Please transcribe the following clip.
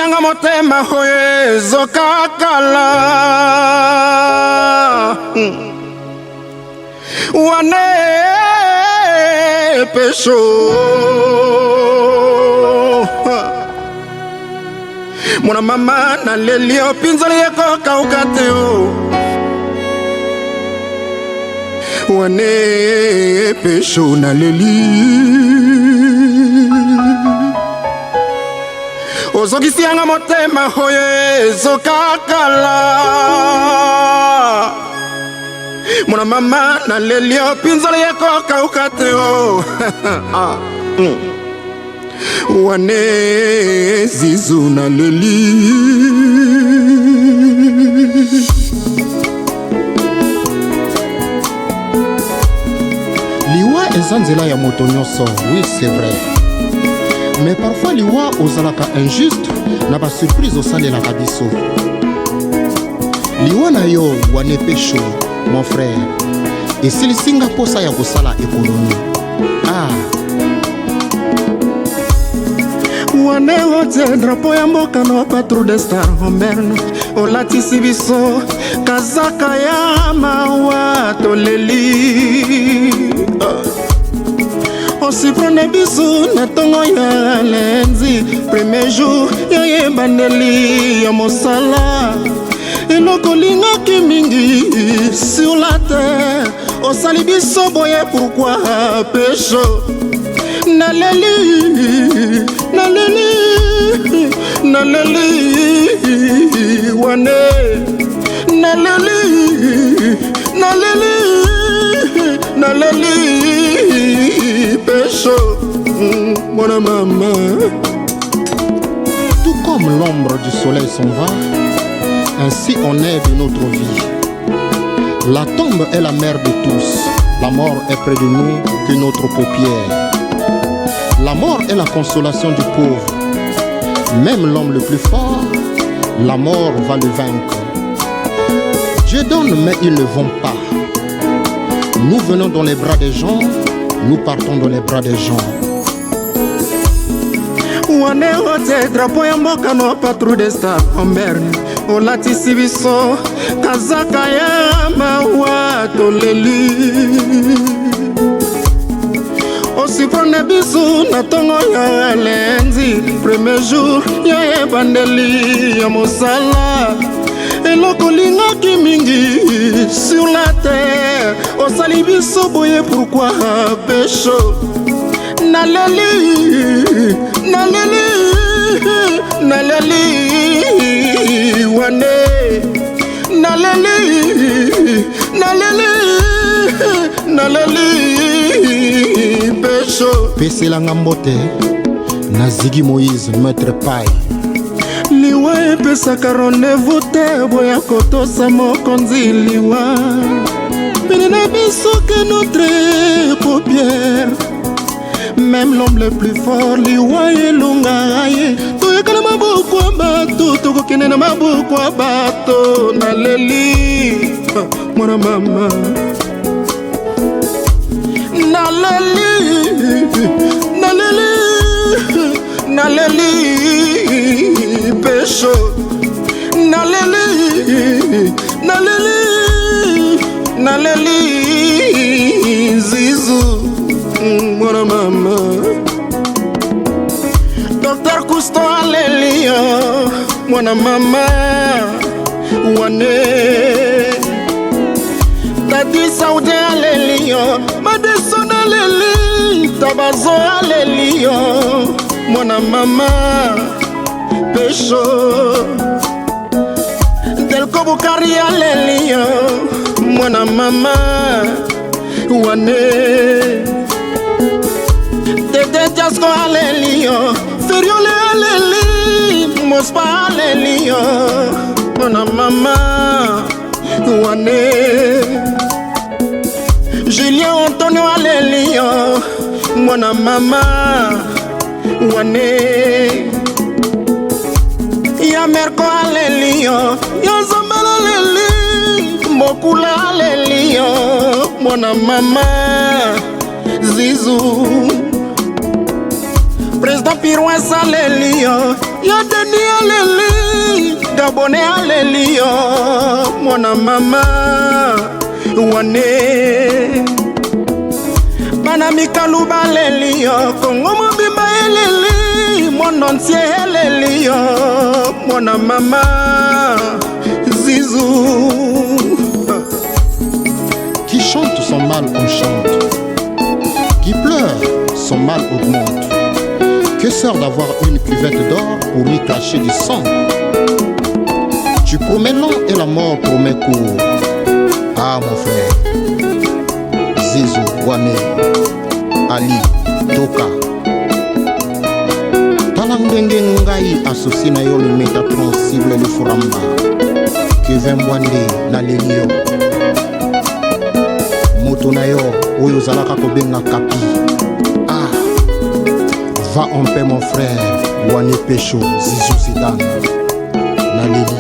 Osokisianga motema hoye zokakala wane pesho mwana mama na lelio pinzali yako kaukateo wane pesho na leli Osokisianga motema hoye zokakala mwana mama na lelio pinzali yako kaukateo wane zizu na leli liwa eza nzela ya moto nyonso, oui c'est vrai, mais parfois liwa ozalaka injuste na ba surprise osalelaka biso. liwa na yo wane pesho mon frère esilisinga posa ya kosala ekonomi. wane otie drapo ya mboka no patru de star homberne olatisi biso kazaka ya mawa toleli osiprone biso na tongo ya lenzi premier jour ya yebandeli ya mosala eloko lingaki mingi sur la terre osali biso boye pourquoi pesho naleli naleli naleli wane naleli naleli naleli pesho mwana mama. Tout comme l'ombre du soleil s'en va, ainsi on est de notre vie. La tombe est la mère de tous. La mort est près de nous que notre paupière. La mort est la consolation du pauvre. Même l'homme le plus fort, la mort va le vaincre. Dieu donne mais ils ne vont pas. Nous venons dans les bras des gens, nous partons dans les bras des gens. wane otie drapo ya mboka no patru de star homberne olatisi biso kazaka ya mawa toleli osipone biso na tongo ya lenzi premier jour ya ebandeli ya mosala eloko lingaki mingi sur la terre osali biso boye pourquoi pesho naleli naleli naleli wane naleli naleli naleli pesho peselanga mbote na Ziggy Moïse maître paille liwa epesaka rendez-vous te boya kotosa mokonzi liwa pene na biso ke notre paupière. Même l'homme le plus fort liwa elonga ye toyekana maboko ya bato tokokende na maboko ya bato naleli mwana mama naleli naleli naleli pesho naleli naleli naleli zizu mwana mama. Dr. Cousteau alelio mwana mama wane Tati Saudi alelio Madison aleli Tabazo alelio mwana mama pesho Delko Bukari alelio mwana mama wane Tete Jasko alelio Feriole aleli Mospa alelio mwana mama wane Julien Antonio alelio mwana mama wane Ya Merko alelio Ya Zambala aleli Mokula alelio mwana mama Zizu Président Pirouin alelio yo deni aleli Gabone aleli yo mwana mama wane bana mikalu baleli yo Kongo mobimba eleli monontie eleli yo mwana mama Zizou. Qui chante son mal on chante, qui pleure son mal augmente. Que sert d'avoir une cuvette d'or pour lui cacher du sang? Tu promets non et la mort promet court. Ah mon frère Zizou, Wane, Ali, Toka Talangenge ngai associé na yo le Métatron cible le Furamba Kevin Mwande na Lelio moto na yo oyo zalaka kobenga kapi. Ah, va en paix mon frère Wane Pecho Zizou Zidane na Leli.